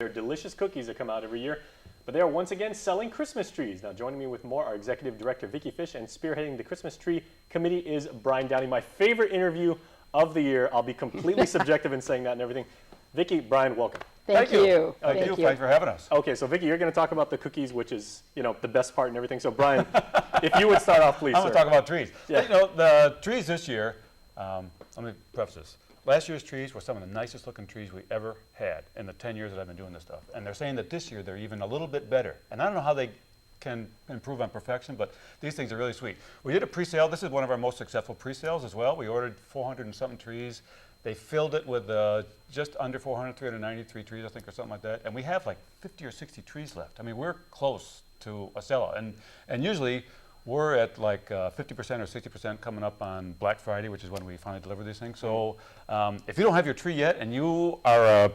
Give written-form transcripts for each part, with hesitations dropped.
They're delicious cookies that come out every year, but they are once again selling Christmas trees. Now joining me with more are Executive Director Vicki Fish, and spearheading the Christmas Tree Committee is Brian Downey. My favorite interview of the year. I'll be completely subjective in saying that and everything. Vicki, Brian, welcome. Thank you. Thank you. Thanks for having us. Okay, so Vicki, you're going to talk about the cookies, which is, the best part and everything. So Brian, if you would start off, please, I'm going to talk about trees. Yeah. The trees this year, let me preface this. Last year's trees were some of the nicest looking trees we ever had in the 10 years that I've been doing this stuff. And they're saying that this year they're even a little bit better. And I don't know how they can improve on perfection, but these things are really sweet. We did a pre-sale. This is one of our most successful pre-sales as well. We ordered 400 and something trees. They filled it with just under 400, 393 trees, I think, or something like that. And we have like 50 or 60 trees left. I mean, we're close to a sellout. And usually we're at like 50% or 60% coming up on Black Friday, which is when we finally deliver these things. So if you don't have your tree yet and you are a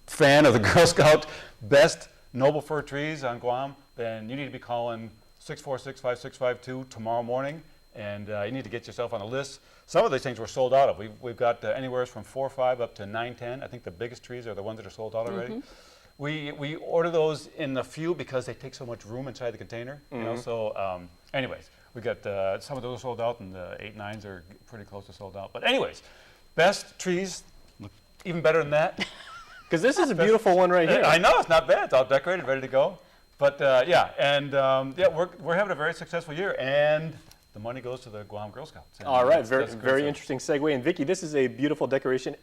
fan of the Girl Scout Best Noble Fir Trees on Guam, then you need to be calling 646-5652 tomorrow morning. And you need to get yourself on a list. Some of these things we're sold out of. We've got anywhere from 4 or 5 up to 9, 10. I think the biggest trees are the ones that are sold out already. We order those in a few because they take so much room inside the container. So anyways, we got some of those sold out, and the 8, 9s are pretty close to sold out. But anyways, best trees, even better than that. Because this is a beautiful one right here. I know, it's not bad. It's all decorated, ready to go. But we're having a very successful year, and the money goes to the Guam Girl Scouts. All right, very interesting segue. And Vicki, this is a beautiful decoration.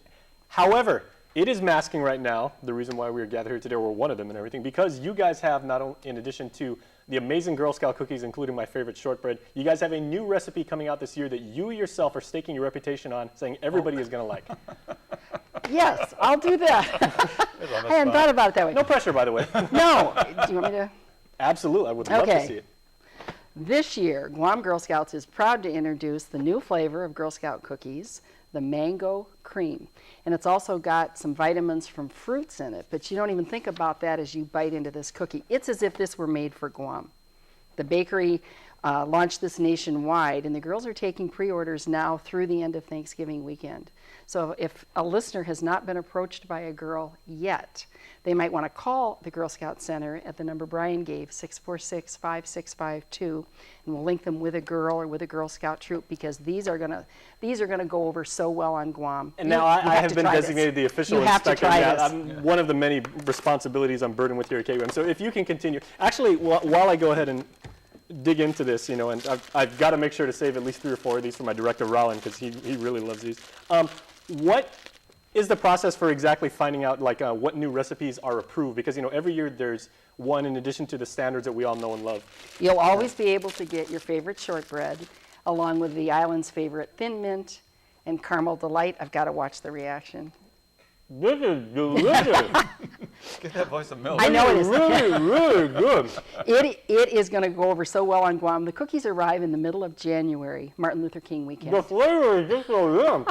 However, it is masking right now the reason why we're gathered here today, or one of them and everything, because you guys have not only, in addition to the amazing Girl Scout cookies, including my favorite shortbread, you guys have a new recipe coming out this year that you yourself are staking your reputation on, saying everybody is going to like. Yes, I'll do that. I hadn't thought about it that way. No pressure, by the way. No. Do you want me to? Absolutely. I would love to see it. This year, Guam Girl Scouts is proud to introduce the new flavor of Girl Scout cookies, the Mango Cream. And it's also got some vitamins from fruits in it, but you don't even think about that as you bite into this cookie. It's as if this were made for Guam. The bakery launched this nationwide, and the girls are taking pre-orders now through the end of Thanksgiving weekend. So if a listener has not been approached by a girl yet, they might want to call the Girl Scout Center at the number Brian gave, 646-5652, and we'll link them with a girl or with a Girl Scout troop, because these are gonna go over so well on Guam. And now I have been designated the official inspector. One of the many responsibilities I'm burdened with here at KUM. So if you can continue. Actually, while I go ahead and dig into this, and I've got to make sure to save at least 3 or 4 of these for my director, Rollin, because he really loves these. What is the process for exactly finding out what new recipes are approved? Because every year there's one in addition to the standards that we all know and love. You'll always be able to get your favorite shortbread along with the island's favorite Thin Mint and Caramel Delight. I've got to watch the reaction. This is delicious. Get that voice of milk. I know it is. Really good. It is going to go over so well on Guam. The cookies arrive in the middle of January, Martin Luther King weekend. The flavor is just so yum.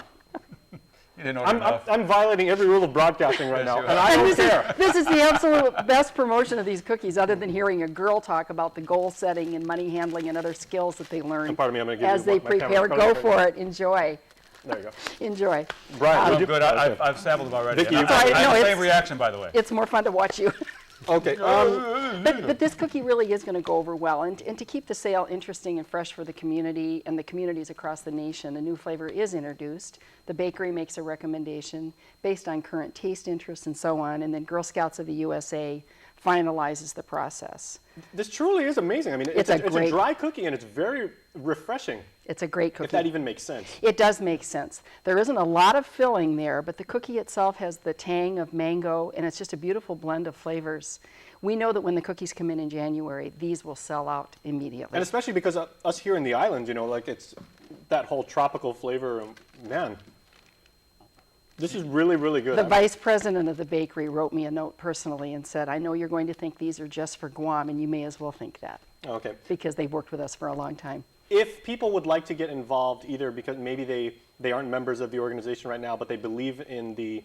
You didn't order enough. I'm violating every rule of broadcasting right now, and I don't care. This is the absolute best promotion of these cookies, other than hearing a girl talk about the goal setting and money handling and other skills that they learn as they prepare. Go for it. Enjoy. There you go. Enjoy. Brian, I'm good. I've sampled them already. Vicki, I have the same reaction, by the way. It's more fun to watch you. Okay. But this cookie really is going to go over well. And to keep the sale interesting and fresh for the community and the communities across the nation, a new flavor is introduced. The bakery makes a recommendation based on current taste interests and so on. And then Girl Scouts of the USA finalizes the process. This truly is amazing. I mean, it's a dry cookie, and it's very refreshing. It's a great cookie. If that even makes sense. It does make sense. There isn't a lot of filling there, but the cookie itself has the tang of mango, and it's just a beautiful blend of flavors. We know that when the cookies come in January, these will sell out immediately. And especially because us here in the island, it's that whole tropical flavor. Man, this is really, really good. The vice president of the bakery wrote me a note personally and said, I know you're going to think these are just for Guam, and you may as well think that. Okay. Because they've worked with us for a long time. If people would like to get involved, either because maybe they aren't members of the organization right now, but they believe in the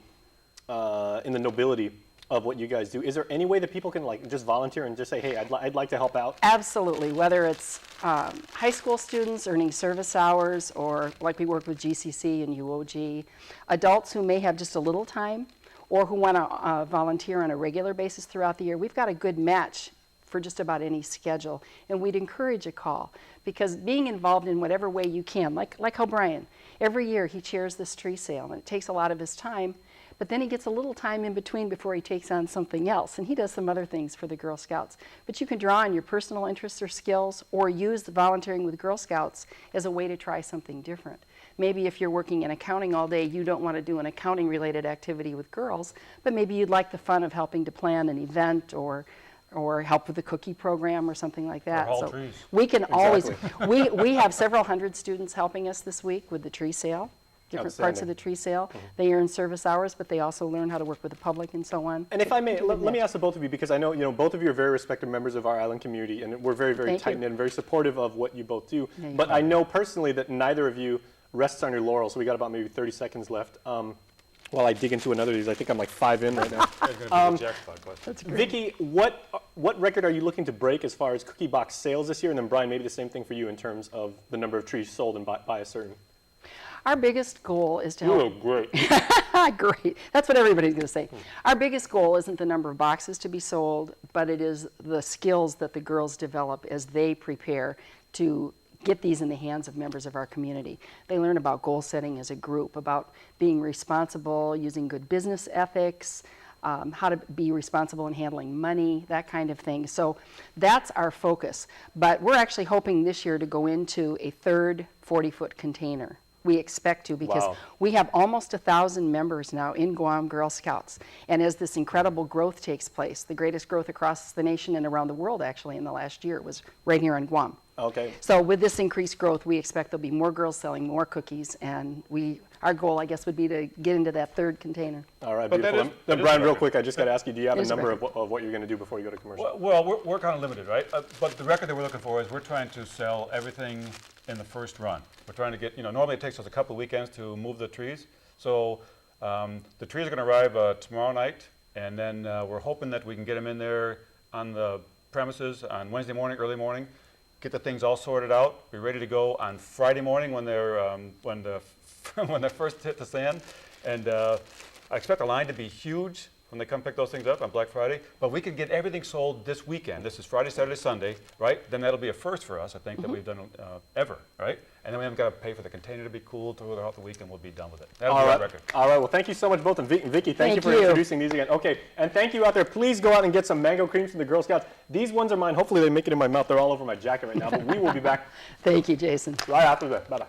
nobility of what you guys do, is there any way that people can just volunteer and just say, hey, I'd like to help out? Absolutely. Whether it's high school students earning service hours, or like we work with GCC and UOG, adults who may have just a little time, or who want to volunteer on a regular basis throughout the year, we've got a good match for just about any schedule, and we'd encourage a call, because being involved in whatever way you can, like how Brian, every year he chairs this tree sale, and it takes a lot of his time, but then he gets a little time in between before he takes on something else, and he does some other things for the Girl Scouts. But you can draw on your personal interests or skills, or use the volunteering with Girl Scouts as a way to try something different. Maybe if you're working in accounting all day, you don't want to do an accounting related activity with girls, but maybe you'd like the fun of helping to plan an event, or help with the cookie program or something like that. Or haul trees. We can always, we have several hundred students helping us this week with the tree sale, different parts of the tree sale. They earn service hours, but they also learn how to work with the public and so on. And if I may, let me ask the both of you, because I know, both of you are very respected members of our island community, and we're very, very tight-knit and very supportive of what you both do. But I know personally that neither of you rests on your laurels, so we got about maybe 30 seconds left. While I dig into another of these, I think I'm like 5 in right now. That's great. Vicki, what record are you looking to break as far as cookie box sales this year? And then Brian, maybe the same thing for you in terms of the number of trees sold and by a certain. Our biggest goal is to help. You look great. Great. That's what everybody's going to say. Our biggest goal isn't the number of boxes to be sold, but it is the skills that the girls develop as they prepare to get these in the hands of members of our community. They learn about goal setting as a group, about being responsible, using good business ethics, how to be responsible in handling money, that kind of thing. So that's our focus. But we're actually hoping this year to go into a third 40-foot container. We expect to, because we have almost 1,000 members now in Guam Girl Scouts. And as this incredible growth takes place, the greatest growth across the nation and around the world actually in the last year was right here in Guam. Okay. So with this increased growth, we expect there'll be more girls selling more cookies, and our goal, I guess, would be to get into that third container. All right, beautiful. Then Brian, real quick, I just got to ask you, do you have a number of what you're going to do before you go to commercial? Well, we're kind of limited, right? But the record that we're looking for is we're trying to sell everything in the first run. We're trying to get, normally it takes us a couple of weekends to move the trees. So the trees are going to arrive tomorrow night, and then we're hoping that we can get them in there on the premises on Wednesday morning, early morning. Get the things all sorted out, be ready to go on Friday morning when they're when they first hit the sand. And I expect the line to be huge when they come pick those things up on Black Friday. But we can get everything sold this weekend. This is Friday, Saturday, Sunday, right? Then that'll be a first for us, I think, that we've done ever, right? And then we haven't got to pay for the container to be cool throughout the week, and we'll be done with it. That'll be our record. All right. Well, thank you so much, both. And Vicki, thank you for introducing these again. Okay. And thank you out there. Please go out and get some mango creams from the Girl Scouts. These ones are mine. Hopefully they make it in my mouth. They're all over my jacket right now. But we will be back. Thank you, Jason. Right after that. Bye-bye.